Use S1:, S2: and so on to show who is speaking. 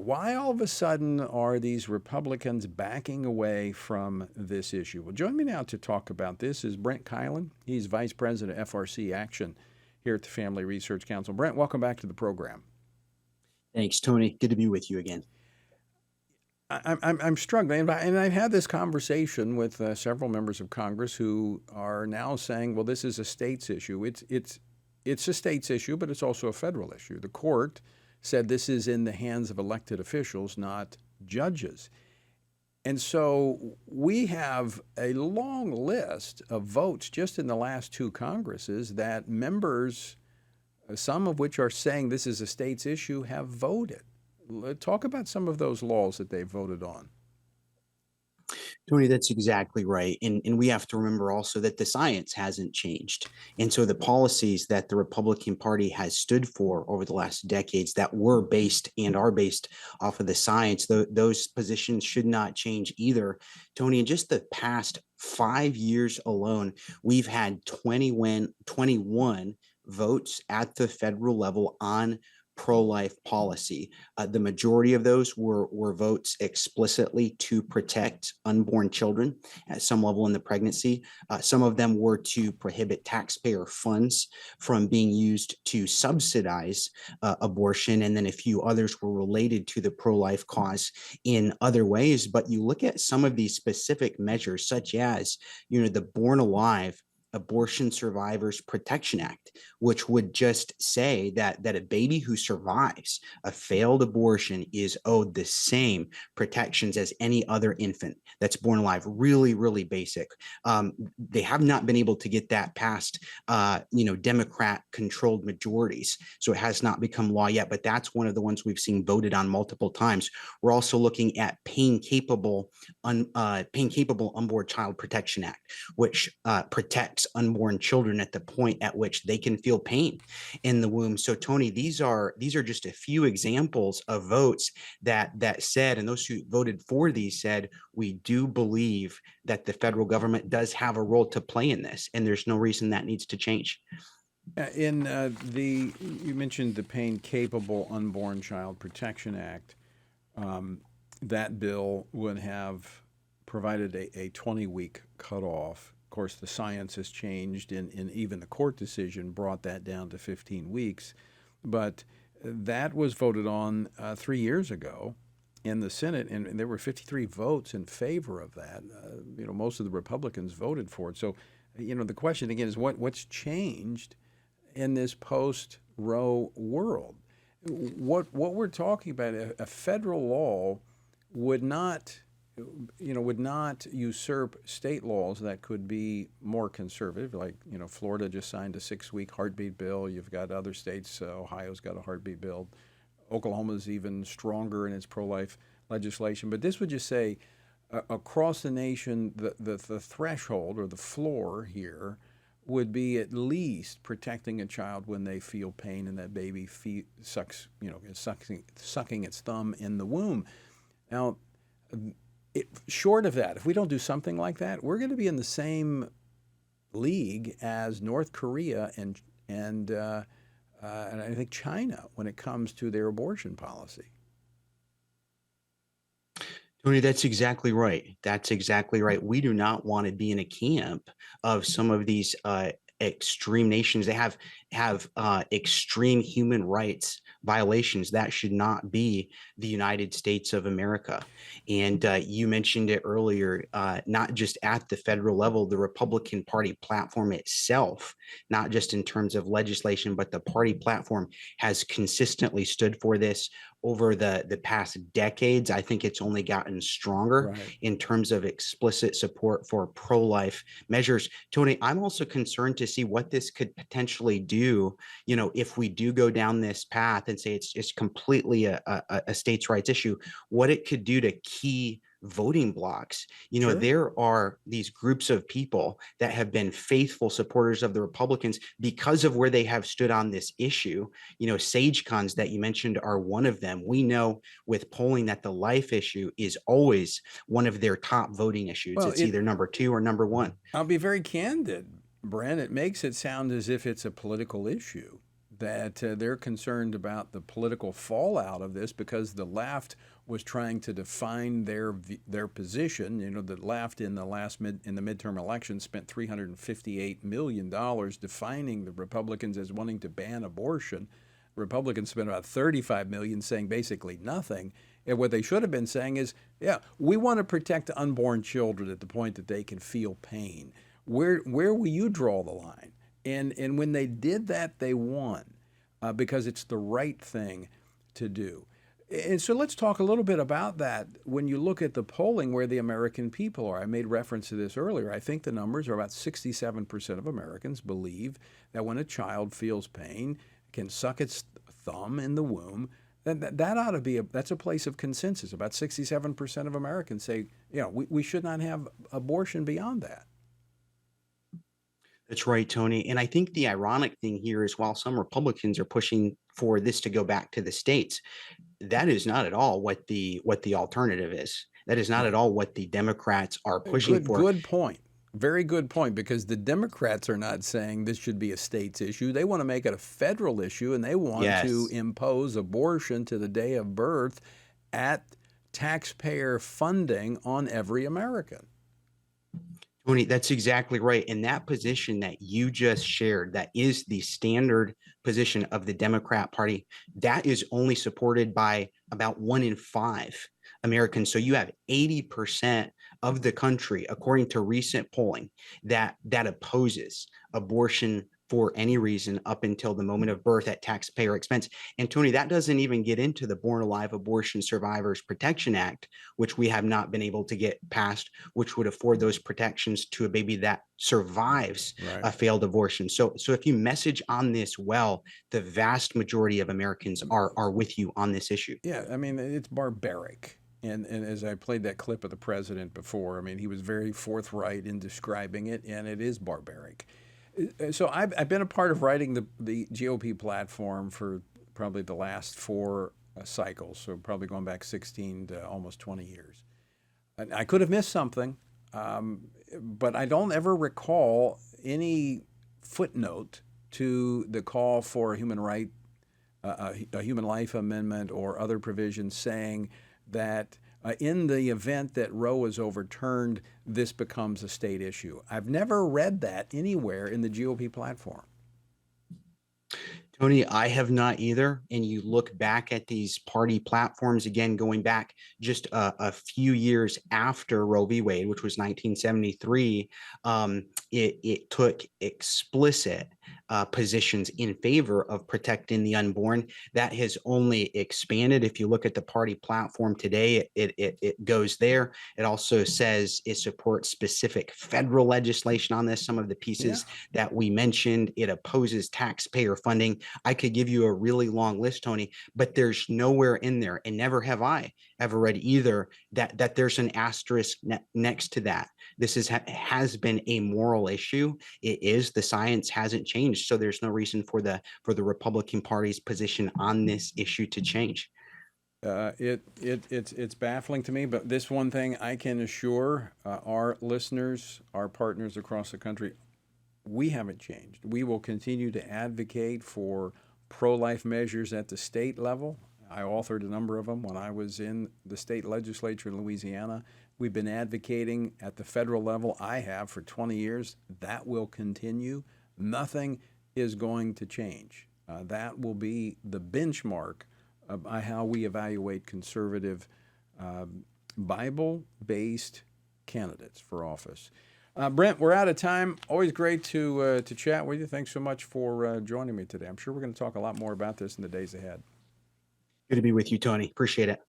S1: Why all of a sudden are these Republicans backing away from this issue? Well, join me now to talk about this is Brent Keilen. He's Vice President of FRC Action here at the Family Research Council. Brent, welcome back to the program.
S2: Thanks, Tony. Good to be with you again.
S1: I'm struggling, and I've had this conversation with several members of Congress who are now saying, "Well, this is a states issue. It's a states issue, but it's also a federal issue." The court said this is in the hands of elected officials, not judges. And so we have a long list of votes just in the last two Congresses that members, some of which are saying this is a states issue, have voted. Talk about some of those laws that they voted on.
S2: Tony, that's exactly right. And we have to remember also that the science hasn't changed. And so the policies that the Republican Party has stood for over the last decades that were based and are based off of the science, those positions should not change either. Tony, in just the past 5 years alone, we've had 21 votes at the federal level on pro-life policy. The majority of those were votes explicitly to protect unborn children at some level in the pregnancy. Some of them were to prohibit taxpayer funds from being used to subsidize abortion, and then a few others were related to the pro-life cause in other ways. But you look at some of these specific measures, such as, the Born Alive Abortion Survivors Protection Act, which would just say that a baby who survives a failed abortion is owed the same protections as any other infant that's born alive. Really, really basic. They have not been able to get that past, Democrat-controlled majorities, so it has not become law yet. But that's one of the ones we've seen voted on multiple times. We're also looking at pain-capable Unborn Child Protection Act, which protects unborn children at the point at which they can feel pain in the womb. So, Tony, these are just a few examples of votes that said, and those who voted for these said, we do believe that the federal government does have a role to play in this, and there's no reason that needs to change.
S1: You mentioned the Pain Capable Unborn Child Protection Act. That bill would have provided a 20-week cutoff. Of course, the science has changed, and even the court decision brought that down to 15 weeks. But that was voted on 3 years ago in the Senate, and there were 53 votes in favor of that. Most of the Republicans voted for it. So, the question again is what's changed in this post-Roe world? What we're talking about, a federal law would not usurp state laws that could be more conservative. Like, Florida just signed a 6-week heartbeat bill. You've got other states. Ohio's got a heartbeat bill. Oklahoma's even stronger in its pro-life legislation. But this would just say, across the nation, the threshold or the floor here would be at least protecting a child when they feel pain and that baby sucking its thumb in the womb. Now, short of that, if we don't do something like that, we're going to be in the same league as North Korea and I think China when it comes to their abortion policy.
S2: Tony, that's exactly right. That's exactly right. We do not want to be in a camp of some of these extreme nations that have extreme human rights violations. That should not be the United States of America. And you mentioned it earlier, not just at the federal level, the Republican Party platform itself, not just in terms of legislation, but the party platform has consistently stood for this over the past decades. I think it's only gotten stronger in terms of explicit support for pro-life measures. Tony, I'm also concerned to see what this could potentially do, if we do go down this path and say it's completely a states' rights issue, what it could do to key voting blocks.
S1: Sure.
S2: There are these groups of people that have been faithful supporters of the Republicans because of where they have stood on this issue. SageCons that you mentioned are one of them. We know with polling that the life issue is always one of their top voting issues. Well, it's either number 2 or number 1.
S1: I'll be very candid, Brent. It makes it sound as if it's a political issue that they're concerned about the political fallout of this because the left was trying to define their position. You know, the left in the midterm election spent $358 million defining the Republicans as wanting to ban abortion. Republicans spent about $35 million saying basically nothing. And what they should have been saying is, yeah, we want to protect unborn children at the point that they can feel pain. Where will you draw the line? And when they did that, they won because it's the right thing to do. And so let's talk a little bit about that. When you look at the polling where the American people are, I made reference to this earlier. I think the numbers are about 67% of Americans believe that when a child feels pain, can suck its thumb in the womb, that ought to be that's a place of consensus. About 67% of Americans say, you know, we should not have abortion beyond that.
S2: That's right, Tony. And I think the ironic thing here is while some Republicans are pushing for this to go back to the states, that is not at all what the alternative is. That is not at all what the Democrats are pushing for.
S1: Good point. Very good point, because the Democrats are not saying this should be a state's issue. They want to make it a federal issue, and they want to impose abortion to the day of birth at taxpayer funding on every American.
S2: Tony, that's exactly right. And that position that you just shared, that is the standard position of the Democrat Party. That is only supported by about 1 in 5 Americans. So you have 80% of the country, according to recent polling, that opposes abortion for any reason up until the moment of birth at taxpayer expense. And Tony, that doesn't even get into the Born Alive Abortion Survivors Protection Act, which we have not been able to get passed, which would afford those protections to a baby that survives a failed abortion. So if you message on this well, the vast majority of Americans are with you on this issue.
S1: Yeah, I mean, it's barbaric. And as I played that clip of the president before, I mean, he was very forthright in describing it, and it is barbaric. So I've been a part of writing the GOP platform for probably the last 4 cycles, so probably going back 16 to almost 20 years. And I could have missed something, but I don't ever recall any footnote to the call for a human life amendment or other provisions saying that in the event that Roe is overturned, this becomes a state issue. I've never read that anywhere in the GOP platform.
S2: Tony, I have not either. And you look back at these party platforms, again, going back just a few years after Roe v. Wade, which was 1973, it took explicit positions in favor of protecting the unborn. That has only expanded. If you look at the party platform today, it goes there. It also says it supports specific federal legislation on this. Some of the pieces that we mentioned, it opposes taxpayer funding. I could give you a really long list, Tony, but there's nowhere in there, and never have I ever read either, that there's an asterisk next to that. This has been a moral issue. It is. The science hasn't changed, so there's no reason for the Republican Party's position on this issue to change.
S1: It's baffling to me, but this one thing I can assure our listeners, our partners across the country, we haven't changed. We will continue to advocate for pro-life measures at the state level. I authored a number of them when I was in the state legislature in Louisiana. We've been advocating at the federal level. I have for 20 years. That will continue. Nothing is going to change. That will be the benchmark of how we evaluate conservative, Bible-based candidates for office. Brent, we're out of time. Always great to chat with you. Thanks so much for joining me today. I'm sure we're going to talk a lot more about this in the days ahead.
S2: Good to be with you, Tony. Appreciate it.